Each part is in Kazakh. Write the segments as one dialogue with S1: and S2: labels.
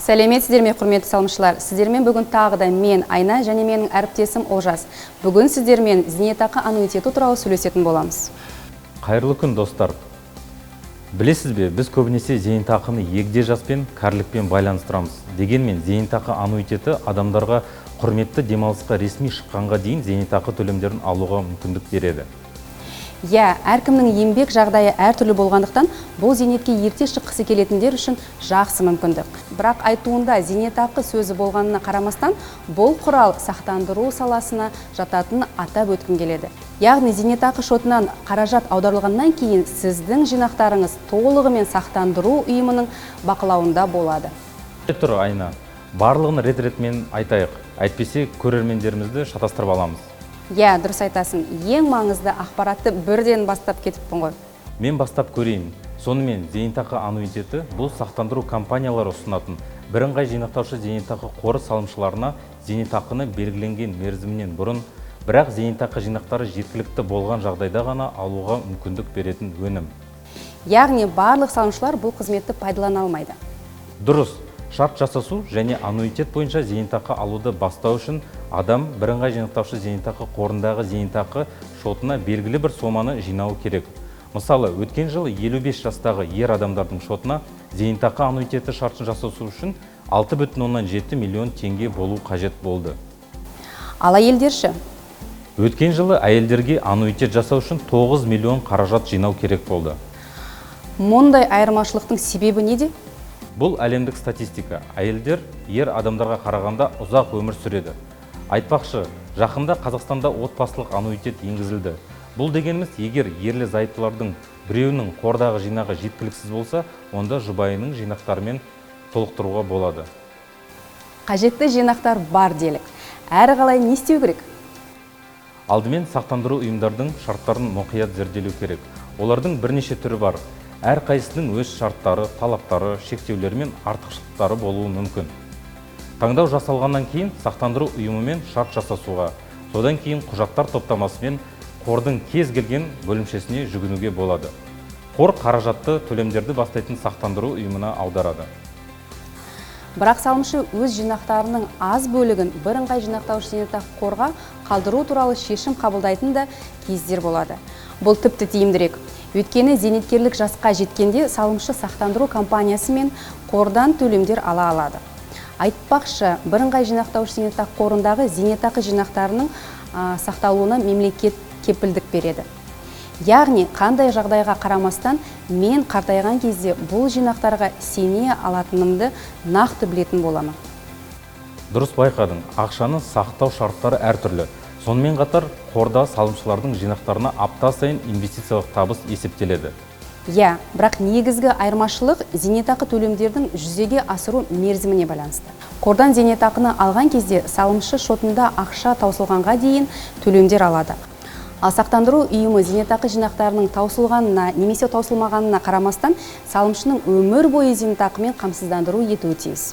S1: Сәлеметсіздер ме, құрметті салымшылар. Сіздермен бүгін тағы да мен Айна және менің әріптесім Олжас. Бүгін сіздермен зейнетақы аннуитеті туралы сөйлесетін боламыз.
S2: Қайырлы күн, достар. Білесіз бе, біз көбінесе зейнетақыны егде жаспен, кәрілікпен байланыстырамыз. Дегенмен зейнетақы аннуитеті адамдарға құрметті демалысқа ресми шыққанға дейін зейнетақы төлемдерін алуға мүмкіндік береді.
S1: Әркімнің еңбек жағдайы әртүрлі болғандықтан, бұл зейнетке ерте шыққысы келетіндер үшін жақсы мүмкіндік. Бірақ айтуында зейнетақы сөзі болғанына қарамастан, бұл құрал сақтандыру саласына жататынын атап өткім келеді. Яғни зейнетақы шотынан қаражат аударылғаннан кейін сіздің жинақтарыңыз толығымен сақтандыру ұйымының бақылауында болады.
S2: Тұр, Айна, барлығын рет-ретмен айтайық. Әйтпесе көрермендерімізді шатастырып аламыз.
S1: Дұрыс айтасың. Ең маңызды ақпаратты бірден бастап кетіппін ғой.
S2: Мен бастап көрейін. Сонымен зейнетақы аннуитеті бұл сақтандыру компаниялары ұсынатын бірыңғай жинақтаушы зейнетақы қоры салымшыларына зейнетақыны белгіленген мерзімінен бұрын, бірақ зейнетақы жинақтары жеткілікті болған жағдайда ғана алуға мүмкіндік беретін өнім.
S1: Яғни барлық салымшылар бұл қызметті пайдалана алмайды.
S2: Дұрыс. Шарт жасасу және аннуитет бойынша зейнетақы алуды бастау үшін адам бірыңғай жинақтаушы зейнетақы қорындағы зейнетақы шотына белгілі бір соманы жинауы керек. Мысалы, өткен жылы 55 жастағы ер адамдардың шотына зейнетақы аннуитеті шартын жасасу үшін 6,7 миллион теңге болу қажет болды.
S1: Ал әйелдерші?
S2: Өткен жылы әйелдерге аннуитет жасау үшін 9 миллион қаражат жинау керек болды.
S1: Мұндай айырмашылықтың себебі неде?
S2: Бұл әлемдік статистика. Әйелдер ер адамдарға қарағанда ұзақ өмір сүреді. Айтпақшы, жақында Қазақстанда отбасылық аннуитет енгізілді. Бұл дегеніміз, егер ерлі зайыптылардың біреуінің қордағы жинағы жеткіліксіз болса, онда жұбайының жинақтарымен толықтыруға болады.
S1: Қажетті жинақтар бар делік. Әрі қалай не істеу керек?
S2: Алдымен сақтандыру ұйымдардың шарттарын мұқият зерделеу керек. Олардың бірнеше түрі бар. Әр қайсының өз шарттары, талаптары, шектеулері мен артықшылықтары болуы мүмкін. Таңдау жасалғаннан кейін сақтандыру ұйымымен шарт жасасуға, содан кейін құжаттар топтамасымен қордың кез келген бөлімшесіне жүгінуге болады. Қор қаражатты төлемдерді бастайтын сақтандыру ұйымына аударады.
S1: Бірақ салымшы өз жинақтарының аз бөлігін бірыңғай жинақтаушы зейнетақы қорға қалдыру туралы шешім қабылдайтын да кездер болады. Бұл тіпті тиімдірек. Өйткені зейнеткерлік жасқа жеткенде салымшы сақтандыру компаниясы мен қордан төлемдер ала алады. Айтпақшы, бірыңғай жинақтаушы зейнетақы қорындағы зейнетақы жинақтарының сақталуына мемлекет кепілдік береді. Яғни, қандай жағдайға қарамастан, мен қартайған кезде бұл жинақтарға сене алатынымды нақты білетін боламын.
S2: Дұрыс байқадың, ақшаны сақтау шарттары әртүрлі. Сонымен қатар, қорда салымшылардың жинақтарына апта сайын инвестициялық табыс есептеледі.
S1: Бірақ негізгі айырмашылық зейнетақы төлемдердің жүзеге асыру мерзіміне байланысты. Қордан зейнетақыны алған кезде салымшы шотында ақша таусылғанға дейін төлемдер алады. Ал сақтандыру ұйымы зейнетақы жинақтарының таусылғанына немесе таусылмағанына қарамастан салымшының өмір бойы зейнетақымен қамсыздандыру етуі тиіс.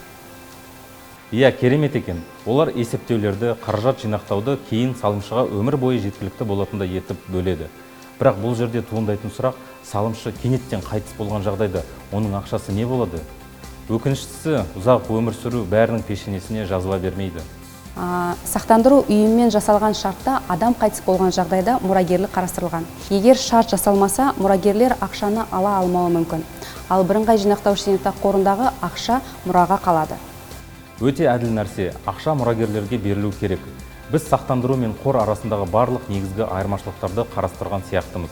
S2: Керемет екен. Олар есептеулерді, қаражат жинақтауды кейін салымшыға өмір бойы жеткілікті болатында етіп бөледі. Бірақ бұл жерде туындайтын сұрақ, салымшы кенеттен қайтыс болған жағдайда оның ақшасы не болады? Өкініштісі, ұзақ өмір сүру бәрінің пешенесіне жазыла бермейді.
S1: Сақтандыру ұйыммен жасалған шартта адам қайтыс болған жағдайда мұрагерлік қарастырылған. Егер шарт жасалмаса, мұрагерлер ақшаны ала алмауы мүмкін. Ал бірыңғай жинақтаушы зейнетақы қорындағы ақша мұраға қалады.
S2: Өте әділ нәрсе, ақша мұрагерлерге берілу керек. Біз сақтандыру мен қор арасындағы барлық негізгі айырмашылықтарды қарастырған сияқтымыз.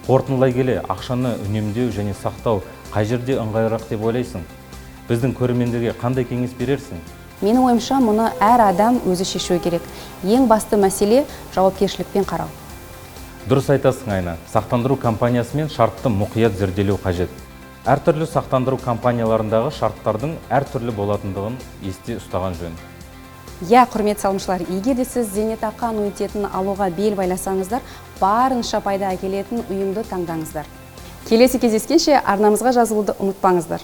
S2: Қорытындылай келе, ақшаны үнемдеу және сақтау қай жерде ыңғайлырақ деп ойлайсың? Біздің көрермендерге қандай кеңес берерсің?
S1: Менің ойымша, мұны әр адам өзі шешуі керек. Ең басты мәселе жауапкершілікпен қарау.
S2: Дұрыс айтасың, Айна. Сақтандыру компаниясымен шартты мұқият зерделеу қажет. Әртүрлі сақтандыру компанияларындағы шарттардың әртүрлі болатындығын есте ұстаған жөн.
S1: Құрметті салымшылар, егер де сіз зейнетақы аннуитетін алуға бел байласаңыздар, барынша пайда әкелетін ұйымды таңдаңыздар. Келесі кездескенше арнамызға жазылуды ұмытпаңыздар.